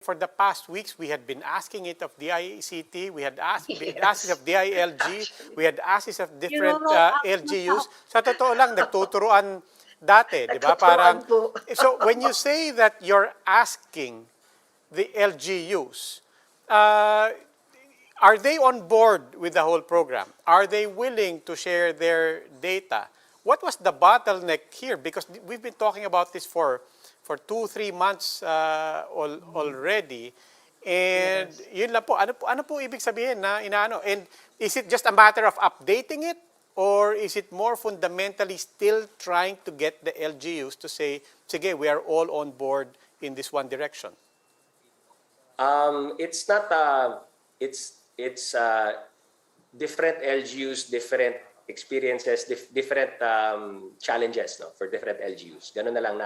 for the past weeks, we had been asking it of DICT, we had asked it of DILG, we had asked it of different LGUs. Sa totoo lang, nagtuturuan dati, di ba? Parang, so when you say that you're asking the LGUs, are they on board with the whole program? Are they willing to share their data? What was the bottleneck here? Because we've been talking about this for 2-3 months already. And yun lang po, ano po ibig sabihin na inaano? And is it just a matter of updating it? Or is it more fundamentally still trying to get the LGUs to say, sige, we are all on board in this one direction? It's not, it's different LGUs, different experiences, different challenges, no, for different LGUs. Ganun na lang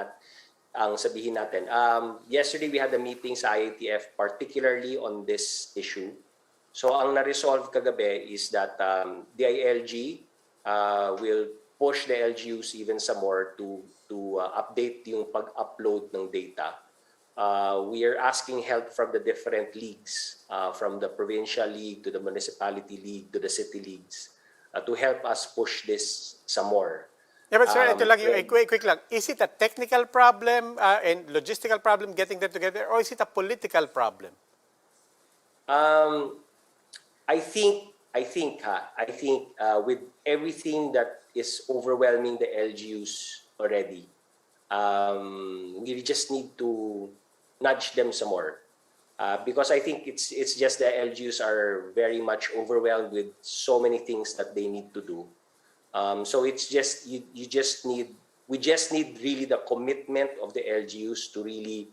ang sabihin natin. Yesterday, we had a meeting sa IATF, particularly on this issue. So, ang na-resolve kagabi is that DILG will push the LGUs even some more to update yung pag-upload ng data. We are asking help from the different leagues, from the provincial league to the municipality league to the city leagues, to help us push this some more. Yeah, but sir, ito lang yung quick lang. Is it a technical problem and logistical problem getting them together, or is it a political problem? I think with everything that is overwhelming the LGUs already, we just need to nudge them some more. Because I think it's just the LGUs are very much overwhelmed with so many things that they need to do. So it's just we just need really the commitment of the LGUs to really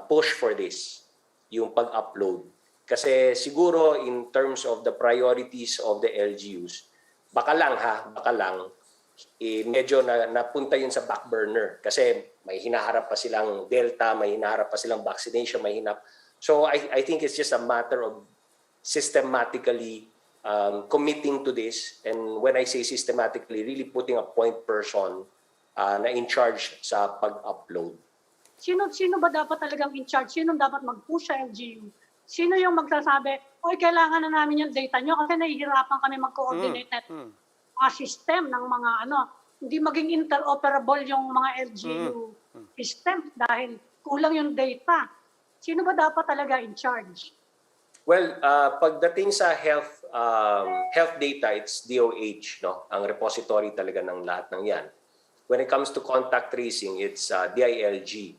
push for this, yung pag-upload. Kasi siguro in terms of the priorities of the LGUs, baka lang medyo napunta yun sa back burner kasi may hinaharap pa silang Delta, may hinaharap pa silang vaccination, So I think it's just a matter of systematically committing to this, and when I say systematically, really putting a point person na in charge sa pag-upload. Sino ba dapat talagang in charge? Sino dapat mag-push sa LGU? Sino yung magsasabi, oy, kailangan na namin yung data nyo kasi nahihirapan kami mag-coordinate system ng mga hindi maging interoperable yung mga LGU system dahil kulang yung data. Sino ba dapat talaga in charge? Well, pagdating sa health data, it's DOH, no? Ang repository talaga ng lahat ng yan. When it comes to contact tracing, it's DILG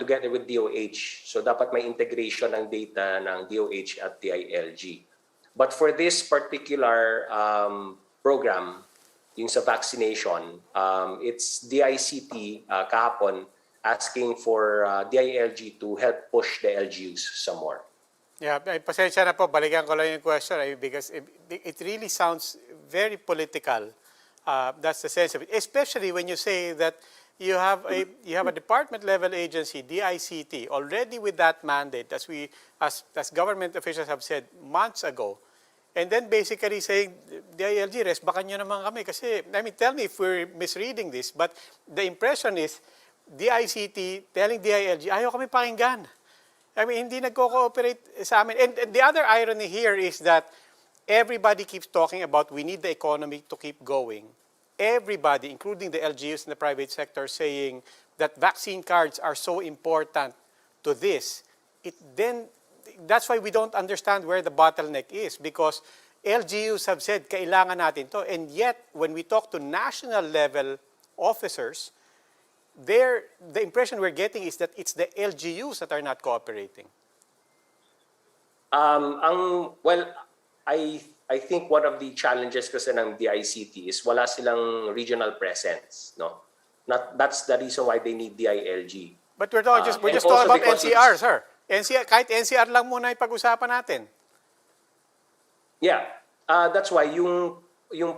together with DOH. So dapat may integration ng data ng DOH at DILG. But for this particular program, yung sa vaccination, it's DICT kahapon asking for DILG to help push the LGUs some more. Yeah, pasensya na po, balikan ko lang yung question because it really sounds very political. That's the sense of it. Especially when you say that you have a department level agency, DICT, already with that mandate, as government officials have said months ago. And then basically saying, DILG, resbakan nyo naman kami. Kasi, tell me if we're misreading this, but the impression is, DICT telling DILG, ayaw kami pakinggan. Hindi nagko-cooperate sa amin. And the other irony here is that everybody keeps talking about we need the economy to keep going. Everybody, including the LGUs in the private sector, saying that vaccine cards are so important to this. That's why we don't understand where the bottleneck is, because LGUs have said, kailangan natin to. And yet, when we talk to national level officers, the impression we're getting is that it's the LGUs that are not cooperating. Well, I think one of the challenges kasi ng DICT is wala silang regional presence, no? That's the reason why they need DILG. But we're just talking about NCR, sir. Kahit NCR lang muna ipag-usapan natin. Yeah, that's why yung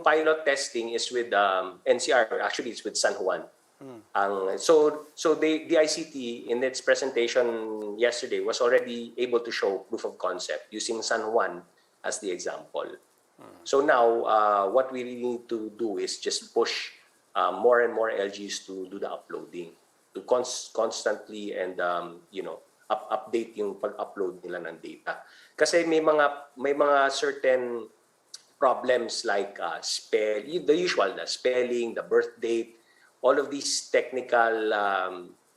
pilot testing is with NCR. Actually, it's with San Juan. So the DICT in its presentation yesterday was already able to show proof of concept using San Juan as the example. So now what we really need to do is just push more and more LGs to do the uploading, to constantly and update yung pag-upload nila ng data. Kasi may mga certain problems like the usual, the spelling, the birth date, all of these technical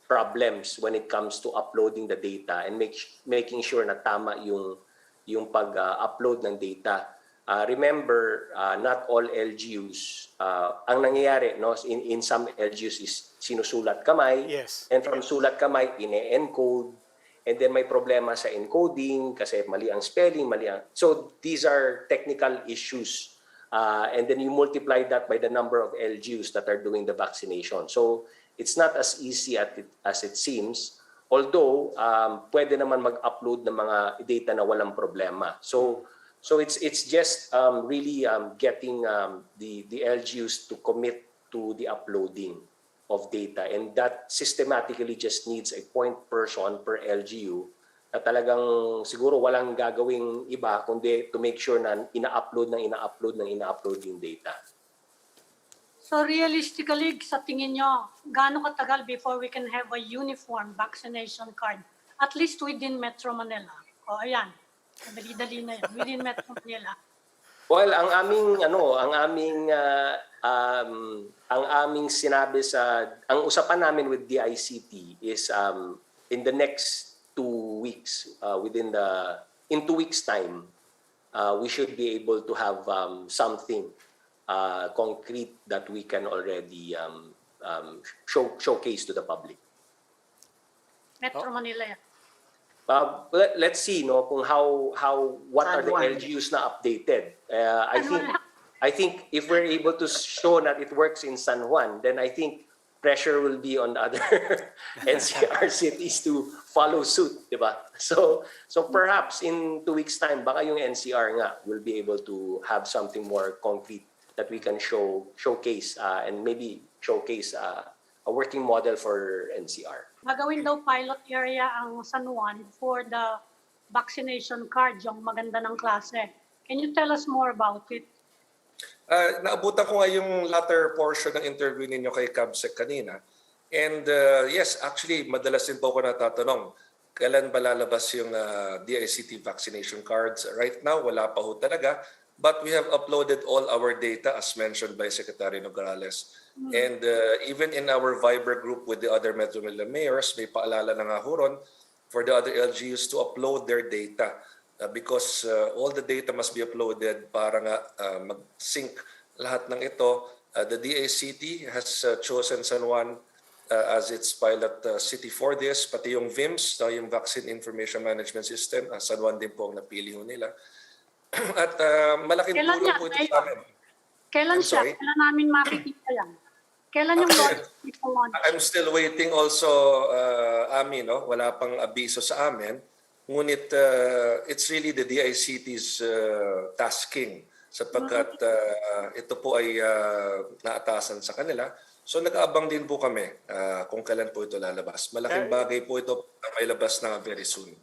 problems when it comes to uploading the data and making sure na tama yung pag-upload ng data. Remember, not all LGUs, ang nangyayari no, in some LGUs is sinusulat kamay, Yes. and from sulat kamay, ine-encode, and then may problema sa encoding kasi mali ang spelling, mali ang... So these are technical issues. And then you multiply that by the number of LGUs that are doing the vaccination. So it's not as easy as it seems. Although, pwede naman mag-upload ng mga data na walang problema. So it's just really getting the LGUs to commit to the uploading of data, and that systematically just needs a point person per LGU na talagang siguro walang gagawing iba kundi to make sure na ina-upload yung data. So realistically, sa tingin nyo, gaano katagal before we can have a uniform vaccination card? At least within Metro Manila. O ayan, dali-dali na yan, within Metro Manila. Well, ang aming sinabi ang usapan namin with DICT is in the next 2 weeks, in 2 weeks time, we should be able to have something concrete that we can already showcase to the public. Metro Manila yan. Let's see no kung what are the LGUs na updated. I think if we're able to show that it works in San Juan, then I think pressure will be on other NCR cities to follow suit, di ba? So perhaps in 2 weeks time, baka yung NCR nga will be able to have something more concrete that we can showcase and maybe showcase a working model for NCR. Magawin daw pilot area ang San Juan for the vaccination card, yung maganda ng klase. Can you tell us more about it? Naabutan ko nga yung latter portion ng interview ninyo kay Cabsec kanina. And yes, actually, madalas din po ako natatanong, kailan ba lalabas yung DICT vaccination cards? Right now, wala pa ho talaga. But we have uploaded all our data as mentioned by Secretary Nograles. And even in our Viber group with the other Metro Manila mayors, may paalala na nga huron for the other LGUs to upload their data. Because all the data must be uploaded para nga mag-sync lahat ng ito. The DICT has chosen San Juan as its pilot city for this, pati yung VIMS, yung Vaccine Information Management System, San Juan din po ang napili ho nila. At malaking tulong po ito sa amin. Kailan siya? Kailan namin makikita yan? Kailan yung launch? I'm still waiting also, Ami, no? Wala pang abiso sa amin. Ngunit it's really the DICT's tasking sapagkat ito po ay naatasan sa kanila. So nag-aabang din po kami kung kailan po ito lalabas. Malaking bagay po ito na may labas na very soon.